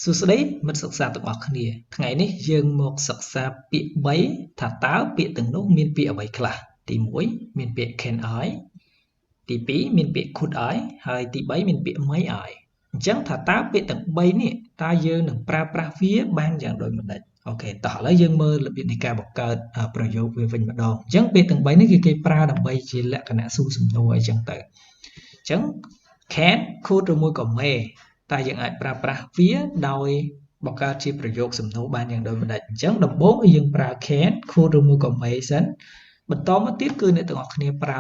សួស្តីមិត្តសិក្សាទាំងអស់គ្នាថ្ងៃនេះយើងមកសិក្សាពាក្យ3ថាតើពាក្យទាំងនោះមានពាក្យអ្វីខ្លះទី1មានពាក្យ can I ទី2មានពាក្យ could I ហើយទី3មានពាក្យ may I អញ្ចឹងថាតើពាក្យទាំង3នេះតើយើងនឹងប្រើប្រាស់វាបានយ៉ាងដូចម្តេចអូខេតោះឥឡូវយើងមើលរបៀបនៃការបង្កើតប្រយោគវាវិញម្ដងអញ្ចឹងពាក្យទាំង3នេះគឺគេប្រើដើម្បីជាលក្ខណៈសួរសំណួរអីចឹងទៅអញ្ចឹង can could ឬមួយក៏ mayតែយើងអាចប្រើប្រាស់វាដោយបង្កើតជាប្រយោគសំណួរបានយ៉ាងដូចម្តេចអញ្ចឹងដំបូងគឺយើងប្រើ can could ឬមួយក៏ may សិនបន្តមកទៀតគឺអ្នកទាំងអស់គ្នាប្រើ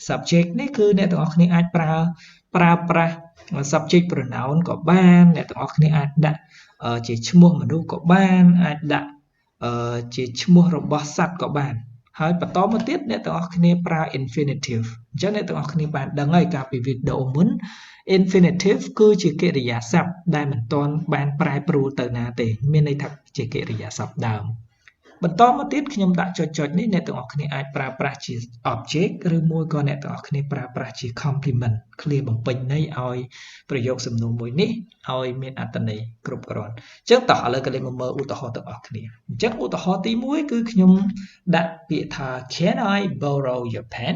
subject នេះគឺអ្នកទាំងអស់គ្នាអាចប្រើប្រាស់ subject pronoun ក៏បានអ្នកទាំងអស់គ្នាអាចដាក់ជាឈ្មោះមនុស្សក៏បានអាចដាក់ជាឈ្មោះរបស់សត្វក៏បានហើយបន្តមកទៀតអ្នកទាំងអស់គ្នាប្រើ infinitive អញ្ចឹងអ្នកទាំងអស់គ្នាបានដឹងហើយកាលពីវីដេអូមុនinfinitive គឺជាកិរិយាសព្ទដែលមិនទាន់បានប្រែប្រួលទៅណាទេមានន័យថាជាកិរិយាសព្ទដើមបន្តមកទៀតខ្ញុំដាក់ចុចនេះអ្នកទាំងអស់គ្នាអាចប្រើប្រាស់ជា object ឬមួយក៏អ្នកទាំងអស់គ្នាប្រើប្រាស់ជា complement ឃ្លាបំពេញន័យឲ្យប្រយោគសំណួរមួយនេះឲ្យមានអត្ថន័យគ្រប់គ្រាន់អញ្ចឹងតោះឥឡូវក៏លេងមកមើលឧទាហរណ៍ទាំងអស់គ្នាអញ្ចឹងឧទាហរណ៍ទី1គឺខ្ញុំដាក់ពាក្យថា Can I borrow your pen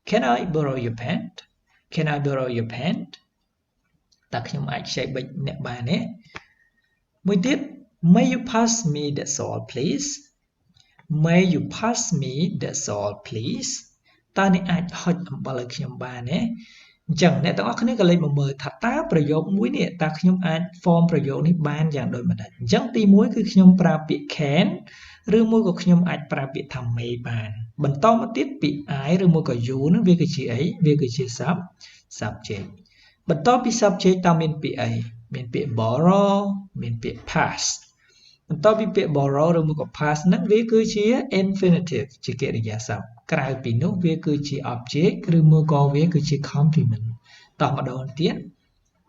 Can I borrow your pen Can I borrow your pen តើខ្ញុំអាចខ្ចីប៊ិចអ្នកបានទេមួយទៀត May you pass me the salt please May you pass me the salt please តើអ្នកអាចហុចអំបិលឲ្យខ្ញុំបានទេអញ្ចឹងអ្នកទាំងអស់គ្នាក៏លេចមកមើលថាតើប្រយោគមួយនេះតើខ្ញុំអាច form ប្រយោគនេះបានយ៉ាងដូចម្តេចអញ្ចឹងទី1គឺខ្ញុំប្រើពាក្យ can ឬមួយក៏ខ្ញុំអាចប្រើពាក្យថា may បានបន្តមកទៀតពាក្យ I ឬមួយក៏ you ហ្នឹងវាគឺជាអីវាគឺជា subject បន្ទាប់ពី subject តើមានពាក្យអីមានពាក្យ borrow មានពាក្យ pass បន្ទាប់ពីពាក្យ borrow ឬមួយក៏ pass ហ្នឹងវាគឺជា infinitive ជាកិរិយាសព្ទក្រៅពីនោះវាគឺជា object ឬមួយក៏វាគឺជា complement តោះម្ដងទៀត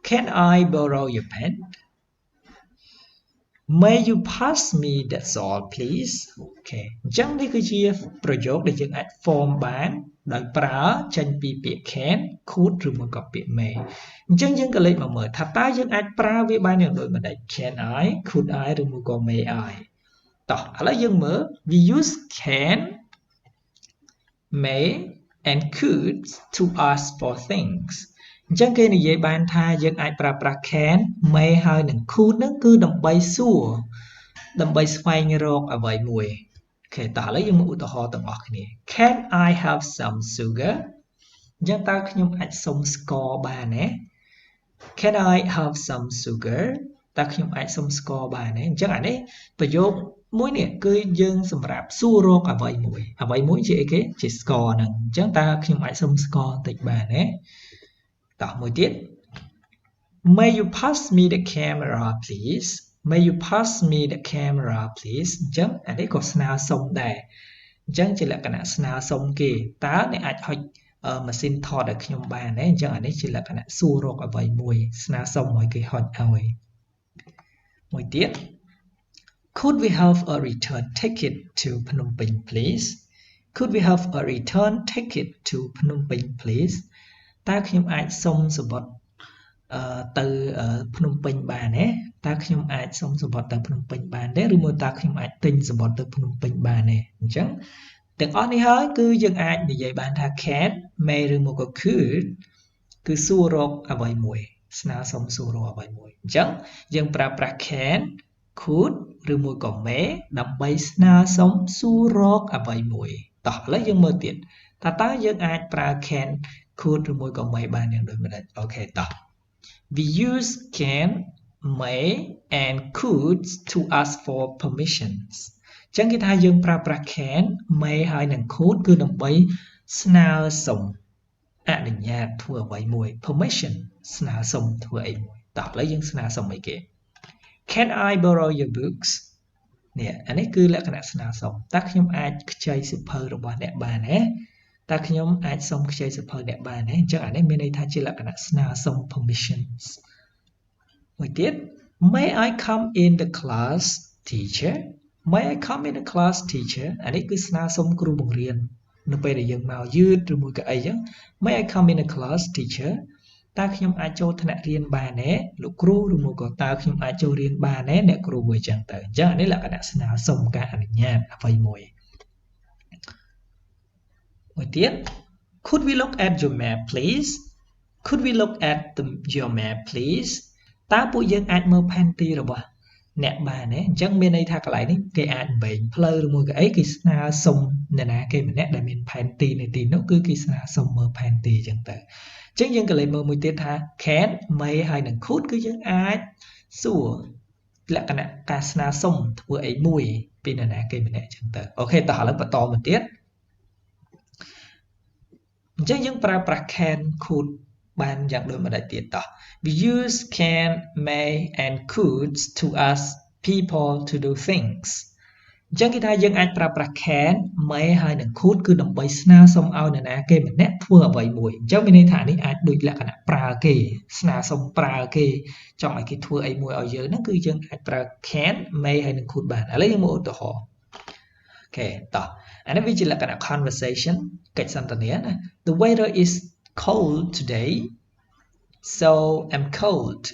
Can I borrow your pen May you pass me that salt please អូខេអញ្ចឹងនេះគឺជាប្រយោគដែលយើងអាច form បានដោយប្រើចេញពីពាក្យ can could ឬមួយក៏ពាក្យ may អញ្ចឹងយើងក៏លេខមកមើលថាតើយើងអាចប្រើវាបានយ៉ាងដូចម្តេច can I could I ឬមួយក៏ may I តោះឥឡូវយើងមើល we use can may and could to ask for things អញ្ចឹងគេនិយាយបានថាយើងអាចប្រើប្រាស់ can may ហើយនិង could ហ្នឹងគឺដើម្បីសួរដើម្បីស្វែងរកអ្វីមួយអូខេតោះឥឡូវយើងមកឧទាហរណ៍ទាំងអស់គ្នា Can I have some sugar អញ្ចឹងតើខ្ញុំអាចសុំស្ករបានទេ Can I have some sugar តើខ្ញុំអាចសុំស្ករបានទេអញ្ចឹងអានេះប្រយោគមួយនេះគឺយើងសម្រាប់សួររកអ្វីមួយជាអីគេជាស្ករហ្នឹងអញ្ចឹងតើខ្ញុំអាចសុំស្ករបន្តិចបានទេតោះមួយទៀត May you pass me the camera please May you pass me the camera please អញ្ចឹងអានេះក៏ស្នើសុំដែរអញ្ចឹងជាលក្ខណៈស្នើសុំគេតើអ្នកអាចហុចម៉ាស៊ីនថតឲ្យខ្ញុំបានទេអញ្ចឹងអានេះជាលក្ខណៈសួររកអ្វីមួយស្នើសុំឲ្យគេហុចឲ្យមួយទៀត Could we have a return ticket to Phnom Penh please Could we have a return ticket to Phnom Penh please តើខ្ញុំអាចសុំសំបុត្រទៅភ្នំពេញបានទេតើខ្ញុំអាចសុំសំបុត្រទៅភ្នំពេញបានទេឬមួយតើខ្ញុំអាចទិញសំបុត្រទៅភ្នំពេញបានទេអញ្ចឹងទាំងអស់នេះហើយគឺយើងអាចនិយាយបានថា can may ឬមកក៏ could គឺសួររកអ្វីមួយស្នើសុំសួររកអ្វីមួយអញ្ចឹងយើងប្រើប្រាស់ can could ឬមួយក៏ may ដើម្បីស្នើសុំសួររកអ្វីមួយតោះឥឡូវយើងមើលទៀតតើយើងអាចប្រើ can could ឬមួយក៏ may បានយ៉ាងដូចម្តេចអូខេតោះWe use can, may and could to ask for permissions អញ្ចឹងគេថាយើងប្រើប្រាស់ can, may ហើយនិង could គឺដើម្បីស្នើសុំអនុញ្ញាតធ្វើអ្វីមួយ permission ស្នើសុំធ្វើអីមួយតោះឥឡូវយើងស្នើសុំអីគេ Can I borrow your books នេះអានេះគឺលក្ខណៈស្នើសុំតើខ្ញុំអាចខ្ចីសៀវភៅរបស់អ្នកបានទេតើខ្ញុំអាចសុំខ្ចីសៀវភៅអ្នកបានទេអញ្ចឹងអានេះមានន័យថាជាលក្ខណៈស្នើសុំ permissions មួយទៀត May I come in the class teacher May I come in the class teacher អានេះគឺស្នើសុំគ្រូបង្រៀននៅពេលដែលយើងមកយឺតឬមួយក៏អីចឹង May I come in the class teacher តើខ្ញុំអាចចូលថ្នាក់រៀនបានទេលោកគ្រូឬមកក៏តើខ្ញុំអាចចូលរៀនបានទេអ្នកគ្រូមួយចឹងទៅអញ្ចឹងអានេះលក្ខណៈស្នើសុំការអនុញ្ញាតអ្វីមួយទៀត Could we look at your map please Could we look at your map please តើពួកយើងអាចមើលផែនទីរបស់អ្នកបានទេអញ្ចឹងមានន័យថាកន្លែងនេះគេអាចបែងផ្លូវឬមួយក៏អីគេស្នើសុំអ្នកណាគេម្នាក់ដែលមានផែនទីនៅទីនោះគឺគេស្នើសុំមើលផែនទីអញ្ចឹងទៅអញ្ចឹងយើងក៏លេខមើលមួយទៀតថា can may ហើយនឹង could គឺយើងអាចសួរលក្ខណៈការស្នើសុំធ្វើអីមួយពីអ្នកណាគេម្នាក់អញ្ចឹងទៅអូខេតោះឥឡូវបន្តមកទៀតអញ្ចឹងយើងប្រើប្រាស់ can could បានយ៉ាងដូចម្ដេចទៀតតោះ We use can may and could to ask people to do things អញ្ចឹងគេថាយើងអាចប្រើប្រាស់ can may ហើយនឹង could គឺដើម្បីស្នើសុំឲ្យនរណាគេម្នាក់ធ្វើអ្វីមួយអញ្ចឹងមានន័យថានេះអាចដូចលក្ខណៈប្រើគេស្នើសុំប្រើគេចង់ឲ្យគេធ្វើអីមួយឲ្យយើងហ្នឹងគឺយើងអាចប្រើ can may ហើយនឹង could បានឥឡូវយើងមកឧទាហរណ៍អូខេតោះអានេះវាជាលក្ខណៈ conversation កិច្ចសន្ទនាណា The weather is cold today so I'm cold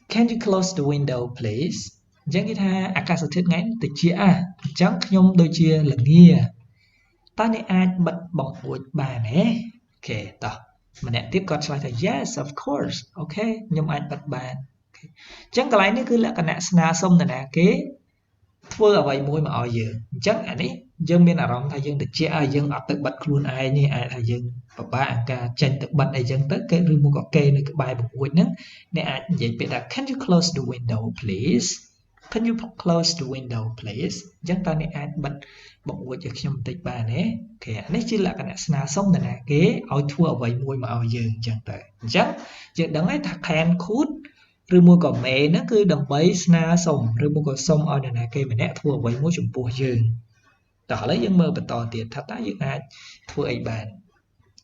Can you close the window please អញ្ចឹងគេថាអាកាសធាតុថ្ងៃនេះត្រជាក់អញ្ចឹងខ្ញុំដូចជាល្ងាតើអ្នកអាចបិទបង្អួចបានទេអូខេតោះម្នាក់ទៀតគាត់ឆ្លើយថា Yes of course អូខេខ្ញុំអាចបិទបានអញ្ចឹងកន្លែងនេះគឺលក្ខណៈស្នើសុំនរណាគេធ្វើអ្វីមួយមកឲ្យយើងអញ្ចឹងអានេះយើងមានអារម្មណ៍ថាយើងត្រជាក់ហើយយើងអត់ទៅបិទខ្លួនឯងទេអាចថាយើងពិបាកអាការចេញទៅបិទអីចឹងទៅគេឬមកក៏គេនៅក្បែរបង្អួចហ្នឹងអ្នកអាចនិយាយពាក្យថា Can you close the window please Can you close the window please អញ្ចឹងតើអ្នកអាចបិទបង្អួចឲ្យខ្ញុំបន្តិចបានទេអូខេអានេះជាលក្ខណៈស្នើសុំនរណាគេឲ្យធ្វើអ្វីមួយមកឲ្យយើងអញ្ចឹងទៅអញ្ចឹងយើងដឹងហើយថា can could ឬមួយក៏ may ហ្នឹងគឺដើម្បីស្នើសុំឬមួយក៏សុំឲ្យនរណាគេម្នាក់ធ្វើអ្វីមួយចំពោះយើងតោះឥឡូវយើងមើលបន្តទៀតថាតើយើងអាចធ្វើអីបាន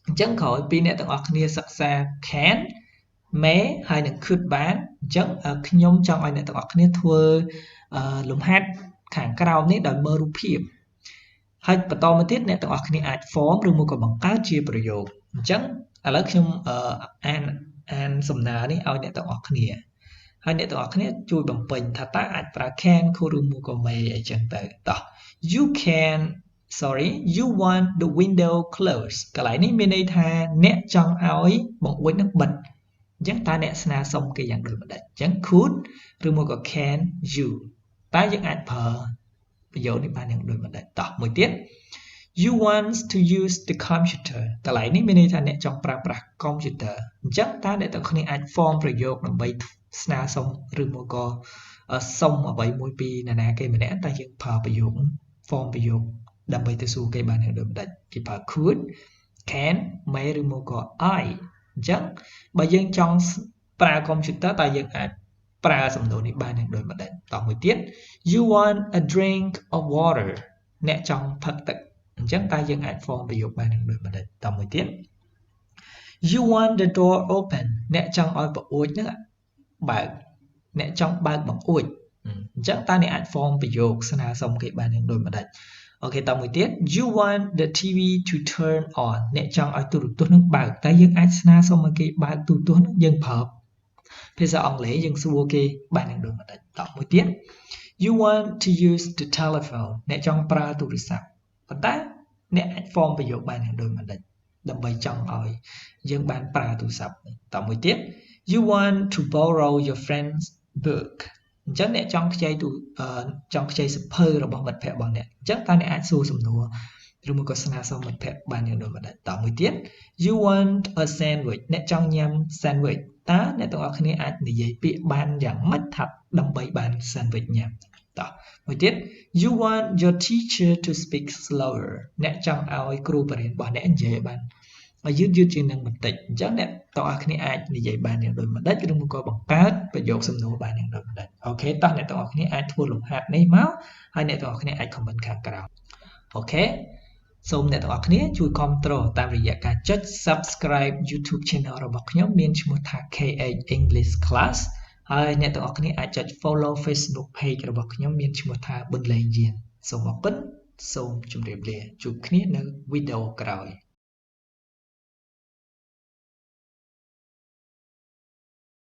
អញ្ចឹងក្រោយពីអ្នកទាំងអស់គ្នាសិក្សា can may ហើយនឹង could បានអញ្ចឹងខ្ញុំចង់ឲ្យអ្នកទាំងអស់គ្នាធ្វើលំហាត់ខាងក្រោមនេះដោយមើលរូបភាពហើយបន្តមកទៀតអ្នកទាំងអស់គ្នាអាច form ឬមួយក៏បង្កើតជាប្រយោគអញ្ចឹងឥឡូវខ្ញុំអានសំណើនេះឲ្យអ្នកទាំងអស់គ្នាហើយអ្នកទាំងអស់គ្នាជួយបំពេញថាតើអាចប្រើ can could ឬមួយក៏ may អីចឹងទៅតោះ you want the window closed កន្លែងនេះមានន័យថាអ្នកចង់ឲ្យបង្អួចនឹងបិទអញ្ចឹងតើអ្នកស្នើសុំគេយ៉ាងដូចម្ដេចអញ្ចឹង could ឬមួយក៏ can you តើយើងអាចប្រើប្រយោគនេះបានយ៉ាងដូចម្ដេចតោះមួយទៀត you want to use the computer កន្លែងនេះមានន័យថាអ្នកចង់ប្រើប្រាស់ computer អញ្ចឹងតើអ្នកទាំងគ្នាអាច form ប្រយោគដើម្បីស្នើសុំឬមួយក៏សុំអ្វីមួយពីនរណាគេម្នាក់តែយើងប្រើប្រយោគ form ប្រយោគដើម្បីទៅសួរគេបានយ៉ាងដូចម្ដេចគេប្រើ could can may ឬមកក៏ I អញ្ចឹងបើយើងចង់ប្រើ computer តើយើងអាចប្រើសំណួរនេះបានយ៉ាងដូចម្ដេចតោះមួយទៀត you want a drink of water អ្នកចង់ផឹកទឹកអញ្ចឹងតើយើងអាច form ប្រយោគបានយ៉ាងដូចម្ដេចតោះមួយទៀត you want the door open អ្នកចង់ឲ្យបង្អួចហ្នឹងបើកអ្នកចង់បើកបង្អួចអញ្ចឹងតើអ្នកអាច form ប្រយោគស្នើសុំគេបានយ៉ាងដូចម្ដេចអូខេតមួយទៀត you want the TV to turn on អ្នកចង់ឲ្យទូរទស្សន៍នឹងបើកតែយើងអាចស្នើសុំឲ្យគេបើកទូរទស្សន៍នឹងយើងប្រើភាសាអង់គ្លេសយើងសួរគេបានយ៉ាងដូចម្ដេចតមួយទៀត you want to use the telephone អ្នកចង់ប្រើទូរស័ព្ទប៉ុន្តែអ្នកអាច form ប្រយោគបានយ៉ាងដូចម្ដេចដើម្បីចង់ឲ្យយើងបានប្រើទូរស័ព្ទតមួយទៀត you want to borrow your friend's book អញ្ចឹងអ្នកចង់ខ្ចីសៀវភៅរបស់មិត្តភក្តិរបស់អ្នកអញ្ចឹងតើអ្នកអាចសួរសំណួរឬមួយក៏ស្នើសុំមិត្តភក្តិបានយ៉ាងដូចម្ដេចតមួយទៀត you want a sandwich អ្នកចង់ញ៉ាំ sandwich តើអ្នកទាំងអស់គ្នាអាចនិយាយពាក្យបានយ៉ាងម៉េចថាដើម្បីបាន sandwich ញ៉ាំតោះមួយទៀត you want your teacher to speak slower អ្នកចង់ឲ្យគ្រូបរិញ្ញាបត្ររបស់អ្នកនិយាយបានយឺតជាងនឹងបន្តិចអញ្ចឹងអ្នកទាំងអស់គ្នាអាចនិយាយបានយ៉ាងដូចម្ដេចឬមួយក៏បង្កើតប្រយោគសំណួរបានយ៉ាងដូចម្ដេចអូខេតោះអ្នកទាំងអស់គ្នាអាចធ្វើលំហាត់នេះមកហើយអ្នកទាំងអស់គ្នាអាច comment ខាងក្រោមអូខេសូមអ្នកទាំងអស់គ្នាជួយគាំទ្រតាមរយៈការចុច subscribe YouTube channel របស់ខ្ញុំមានឈ្មោះថា KH English Class ហើយអ្នកទាំងអស់គ្នាអាចចុច follow Facebook page របស់ខ្ញុំមានឈ្មោះថាបន្លែងយានសូមអរគុណសូមជម្រាបលាជួបគ្នានៅវីដេអូក្រោយ